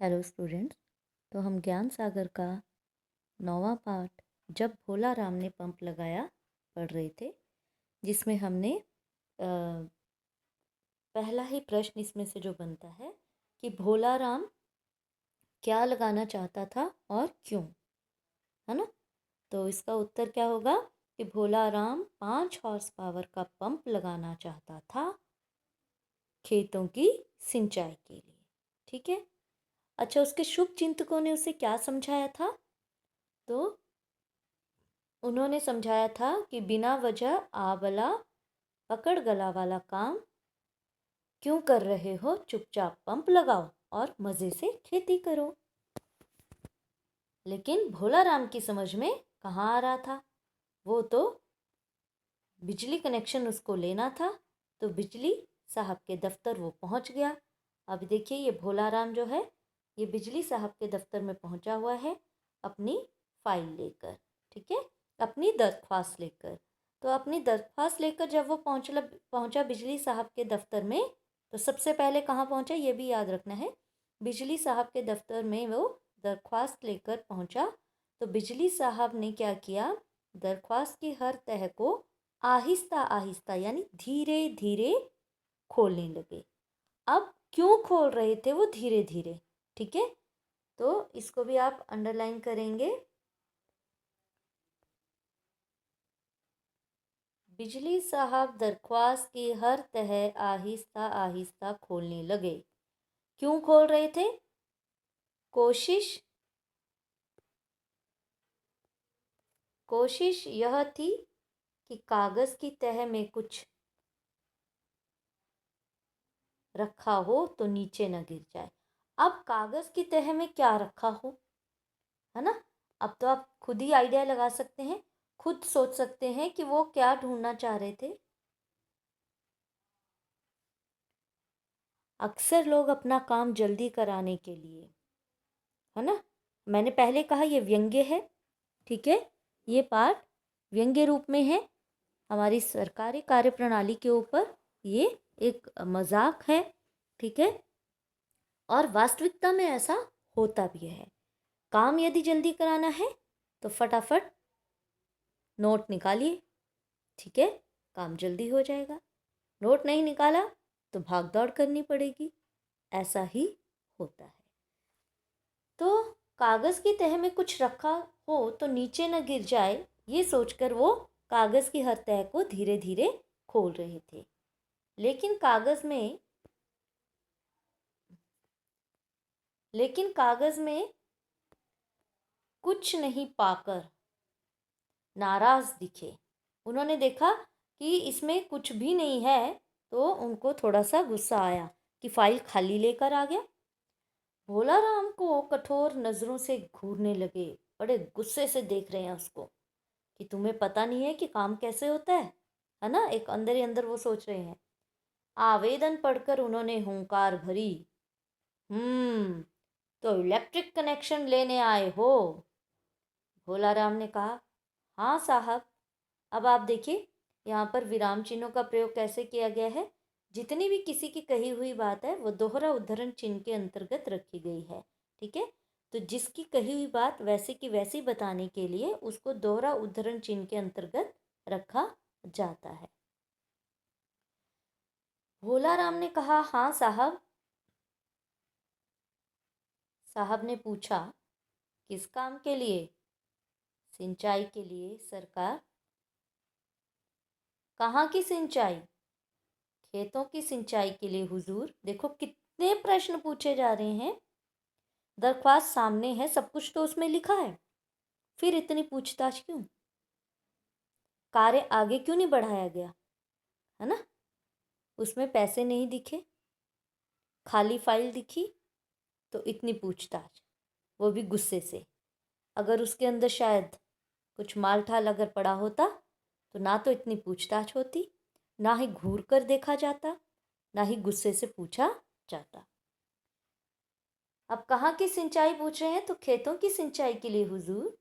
Hello students. तो हम ज्ञान सागर का 9वां पाठ जब भोला राम ने पंप लगाया पढ़ रहे थे, जिसमें हमने पहला ही प्रश्न इसमें से जो बनता है कि भोला राम क्या लगाना चाहता था और क्यों, है ना। तो इसका उत्तर क्या होगा कि भोला राम 5 हॉर्स पावर का पंप लगाना चाहता था खेतों की सिंचाई के लिए। ठीक है। अच्छा, उसके शुभ चिंतकों ने उसे क्या समझाया था? तो उन्होंने समझाया था कि बिना वजह आबला पकड़ गला वाला काम क्यों कर रहे हो, चुपचाप पंप लगाओ और मज़े से खेती करो। लेकिन भोला राम की समझ में कहाँ आ रहा था। वो तो बिजली कनेक्शन उसको लेना था, तो बिजली साहब के दफ्तर वो पहुंच गया। अब देखिए, ये भोला राम जो है ये बिजली साहब के दफ्तर में पहुंचा हुआ है अपनी फाइल लेकर। ठीक है, अपनी दरख्वास्त लेकर। तो अपनी दरख्वास्त लेकर जब वो पहुंचा बिजली साहब के दफ्तर में, तो सबसे पहले कहाँ पहुंचा ये भी याद रखना है। बिजली साहब के दफ्तर में वो दरख्वास्त लेकर पहुंचा। तो बिजली साहब ने क्या किया, दरख्वास्त की हर तह को आहिस्ता आहिस्ता यानी धीरे धीरे खोलने लगे। अब क्यों खोल रहे थे वो धीरे धीरे? ठीक है, तो इसको भी आप अंडरलाइन करेंगे। बिजली साहब दरख्वास्त की हर तह आहिस्ता आहिस्ता खोलने लगे। क्यों खोल रहे थे? कोशिश यह थी कि कागज की तह में कुछ रखा हो तो नीचे न गिर जाए। अब कागज की तह में क्या रखा हो, है ना। अब तो आप खुद ही आइडिया लगा सकते हैं, खुद सोच सकते हैं कि वो क्या ढूंढना चाह रहे थे। अक्सर लोग अपना काम जल्दी कराने के लिए, है ना, मैंने पहले कहा ये व्यंग्य है। ठीक है, ये पाठ व्यंग्य रूप में है। हमारी सरकारी कार्यप्रणाली के ऊपर ये एक मजाक है। ठीक है, और वास्तविकता में ऐसा होता भी है। काम यदि जल्दी कराना है तो फटाफट नोट निकालिए। ठीक है, काम जल्दी हो जाएगा। नोट नहीं निकाला तो भाग दौड़ करनी पड़ेगी। ऐसा ही होता है। तो कागज़ की तह में कुछ रखा हो तो नीचे न गिर जाए, ये सोचकर वो कागज़ की हर तह को धीरे धीरे खोल रहे थे। लेकिन कागज़ में कुछ नहीं पाकर नाराज़ दिखे। उन्होंने देखा कि इसमें कुछ भी नहीं है, तो उनको थोड़ा सा गुस्सा आया कि फाइल खाली लेकर आ गया। भोला राम को कठोर नज़रों से घूरने लगे। बड़े गुस्से से देख रहे हैं उसको कि तुम्हें पता नहीं है कि काम कैसे होता है ना। एक अंदर ही अंदर वो सोच रहे हैं। आवेदन पढ़कर उन्होंने हुंकार भरी। तो इलेक्ट्रिक कनेक्शन लेने आए हो? भोला राम ने कहा, हाँ साहब। अब आप देखिए, यहाँ पर विराम चिन्हों का प्रयोग कैसे किया गया है। जितनी भी किसी की कही हुई बात है वो दोहरा उद्धरण चिन्ह के अंतर्गत रखी गई है। ठीक है, तो जिसकी कही हुई बात वैसे की वैसी बताने के लिए उसको दोहरा उद्धरण चिन्ह के अंतर्गत रखा जाता है। भोला राम ने कहा, हाँ साहब। साहब ने पूछा, किस काम के लिए? सिंचाई के लिए सरकार। कहाँ की सिंचाई? खेतों की सिंचाई के लिए हुजूर। देखो कितने प्रश्न पूछे जा रहे हैं। दरख्वास्त सामने है, सब कुछ तो उसमें लिखा है, फिर इतनी पूछताछ क्यों? कार्य आगे क्यों नहीं बढ़ाया गया, है ना। उसमें पैसे नहीं दिखे, खाली फाइल दिखी, तो इतनी पूछताछ, वो भी गुस्से से। अगर उसके अंदर शायद कुछ माल ठाल अगर पड़ा होता तो ना तो इतनी पूछताछ होती, ना ही घूर कर देखा जाता, ना ही गुस्से से पूछा जाता। अब कहाँ की सिंचाई पूछ रहे हैं? तो खेतों की सिंचाई के लिए हुजूर।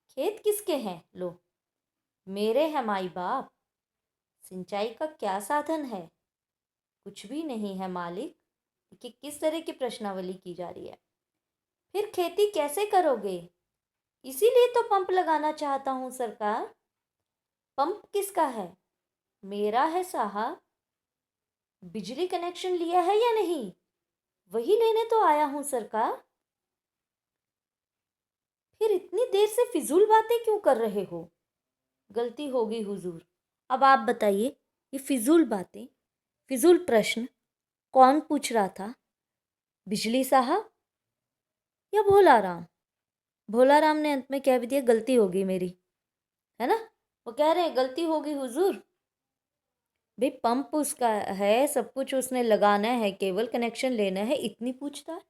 खेत किसके हैं? लो, मेरे हैं माई बाप। सिंचाई का क्या साधन है? कुछ भी नहीं है मालिक। कि किस तरह की प्रश्नावली की जा रही है। फिर खेती कैसे करोगे? इसीलिए तो पंप लगाना चाहता हूँ सरकार। पंप किसका है? मेरा है साहब। बिजली कनेक्शन लिया है या नहीं? वही लेने तो आया हूँ सरकार। फिर इतनी देर से फिजूल बातें क्यों कर रहे हो? गलती होगी हुजूर। अब आप बताइए, ये फिजूल बातें, फिजूल प्रश्न कौन पूछ रहा था? बिजली साहब या भोला राम? भोला राम ने अंत में कह भी दिया, गलती होगी मेरी, है ना? वो कह रहे हैं गलती होगी हुजूर। भाई पंप उसका है, सब कुछ उसने लगाना है, केवल कनेक्शन लेना है, इतनी पूछताछ।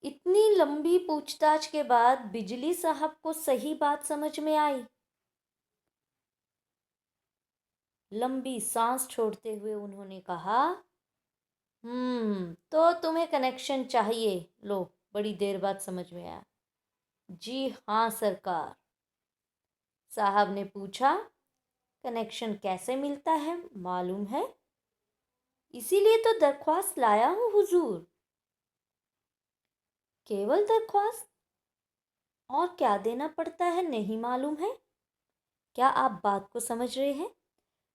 इतनी लंबी पूछताछ के बाद बिजली साहब को सही बात समझ में आई। लंबी सांस छोड़ते हुए उन्होंने कहा, तो तुम्हें कनेक्शन चाहिए, लो बड़ी देर बाद समझ में आया। जी हाँ सरकार। साहब ने पूछा, कनेक्शन कैसे मिलता है मालूम है? इसीलिए तो दरख्वास्त लाया हूँ हुजूर। केवल दरख्वास्त? और क्या देना पड़ता है नहीं मालूम है? क्या आप बात को समझ रहे हैं?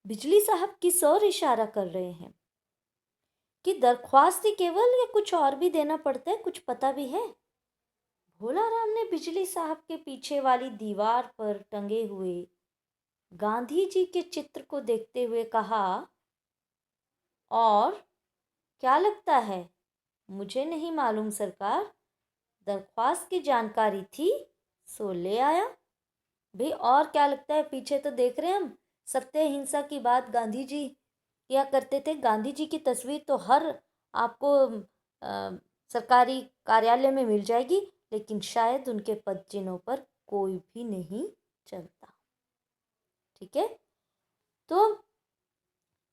बिजली साहब किस ओर इशारा कर रहे हैं? कि दरख्वास्त ही केवल या कुछ और भी देना पड़ता है, कुछ पता भी है? भोला राम ने बिजली साहब के पीछे वाली दीवार पर टंगे हुए गांधी जी के चित्र को देखते हुए कहा, और क्या लगता है? मुझे नहीं मालूम सरकार। दरख्वास्त की जानकारी थी सो ले आया। भाई और क्या लगता है? पीछे तो देख रहे हैं हम, सत्य हिंसा की बात गांधी जी किया करते थे। गांधी जी की तस्वीर तो हर आपको सरकारी कार्यालय में मिल जाएगी, लेकिन शायद उनके पद चिन्हों पर कोई भी नहीं चलता। ठीक है? तो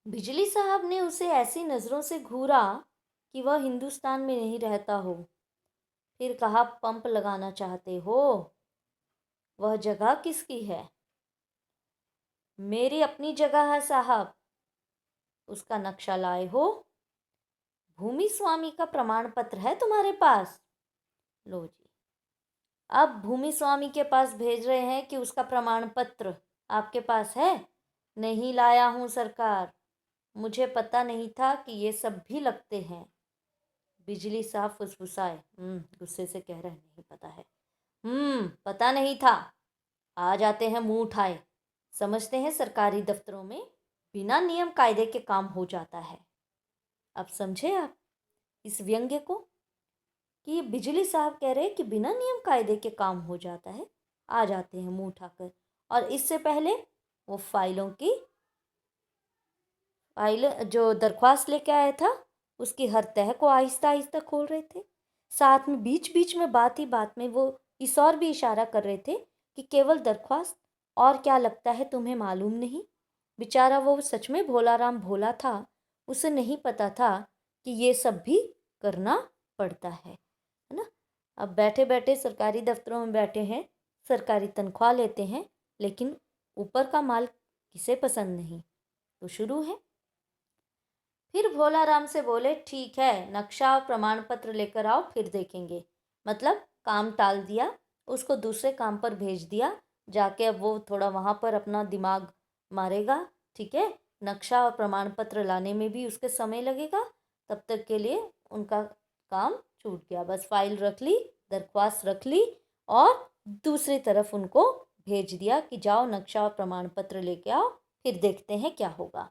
बिजली साहब ने उसे ऐसी नज़रों से घूरा कि वह हिंदुस्तान में नहीं रहता हो। फिर कहा, पंप लगाना चाहते हो? वह जगह किसकी है? मेरी अपनी जगह है साहब। उसका नक्शा लाए हो? भूमि स्वामी का प्रमाण पत्र है तुम्हारे पास? लो जी। अब भूमि स्वामी के पास भेज रहे हैं कि उसका प्रमाण पत्र आपके पास है? नहीं लाया हूँ सरकार। मुझे पता नहीं था कि ये सब भी लगते हैं। बिजली साहब फुसफुसाए। गुस्से से कह रहे हैं, नहीं पता है। पता नहीं था। आ जाते हैं मुंह उठाए। समझते हैं सरकारी दफ्तरों में बिना नियम कायदे के काम हो जाता है। अब समझे आप इस व्यंग्य को, कि ये बिजली साहब कह रहे हैं कि बिना नियम कायदे के काम हो जाता है। आ जाते हैं मुंह उठाकर। और इससे पहले वो फाइल जो दरख्वास्त लेके आया था, उसकी हर तह को आहिस्ता आहिस्ता खोल रहे थे। साथ में बीच बीच में बात ही बात में वो इस और भी इशारा कर रहे थे कि केवल दरख्वास्त, और क्या लगता है तुम्हें मालूम नहीं? बेचारा वो सच में भोला राम भोला था। उसे नहीं पता था कि ये सब भी करना पड़ता है ना? अब बैठे बैठे सरकारी दफ्तरों में बैठे हैं, सरकारी तनख्वाह लेते हैं, लेकिन ऊपर का माल किसे पसंद नहीं? तो शुरू है। फिर भोला राम से बोले, ठीक है, नक्शा और प्रमाण पत्र लेकर आओ, फिर देखेंगे। मतलब काम टाल दिया, उसको दूसरे काम पर भेज दिया। जाके अब वो थोड़ा वहाँ पर अपना दिमाग मारेगा। ठीक है? नक्शा और प्रमाण पत्र लाने में भी उसके समय लगेगा। तब तक के लिए उनका काम छूट गया। बस फाइल रख ली, दरख्वास्त रख ली, और दूसरी तरफ उनको भेज दिया कि जाओ नक्शा और प्रमाण पत्र लेके आओ, फिर देखते हैं क्या होगा।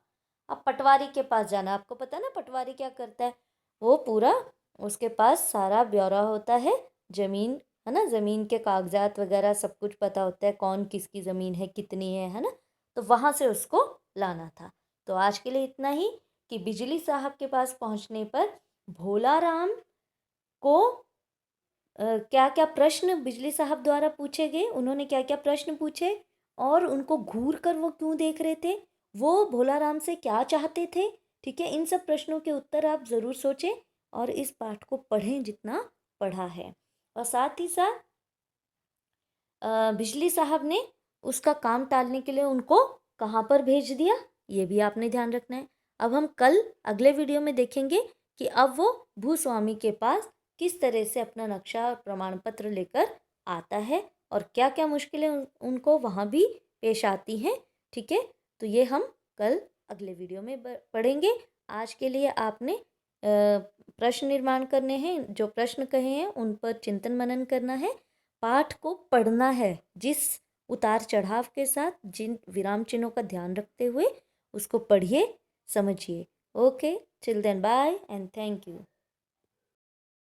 अब पटवारी के पास जाना, आपको पता है ना पटवारी क्या करता है? वो पूरा, उसके पास सारा ब्यौरा होता है, ज़मीन, है ना, ज़मीन के कागजात वगैरह सब कुछ पता होता है, कौन किसकी ज़मीन है, कितनी है ना? तो वहाँ से उसको लाना था। तो आज के लिए इतना ही, कि बिजली साहब के पास पहुँचने पर भोला राम को क्या क्या प्रश्न बिजली साहब द्वारा पूछे गए, उन्होंने क्या क्या प्रश्न पूछे, और उनको घूर कर वो क्यों देख रहे थे, वो भोला राम से क्या चाहते थे। ठीक है? इन सब प्रश्नों के उत्तर आप ज़रूर सोचें और इस पाठ को पढ़ें जितना पढ़ा है। और साथ ही साथ बिजली साहब ने उसका काम टालने के लिए उनको कहाँ पर भेज दिया, ये भी आपने ध्यान रखना है। अब हम कल अगले वीडियो में देखेंगे कि अब वो भूस्वामी के पास किस तरह से अपना नक्शा और प्रमाण पत्र लेकर आता है और क्या क्या मुश्किलें उनको वहाँ भी पेश आती हैं। ठीक है, तो ये हम कल अगले वीडियो में पढ़ेंगे। आज के लिए आपने प्रश्न निर्माण करने हैं, जो प्रश्न कहे हैं उन पर चिंतन मनन करना है, पाठ को पढ़ना है जिस उतार चढ़ाव के साथ, जिन विराम चिन्हों का ध्यान रखते हुए उसको पढ़िए, समझिए। Okay, till then bye and thank you.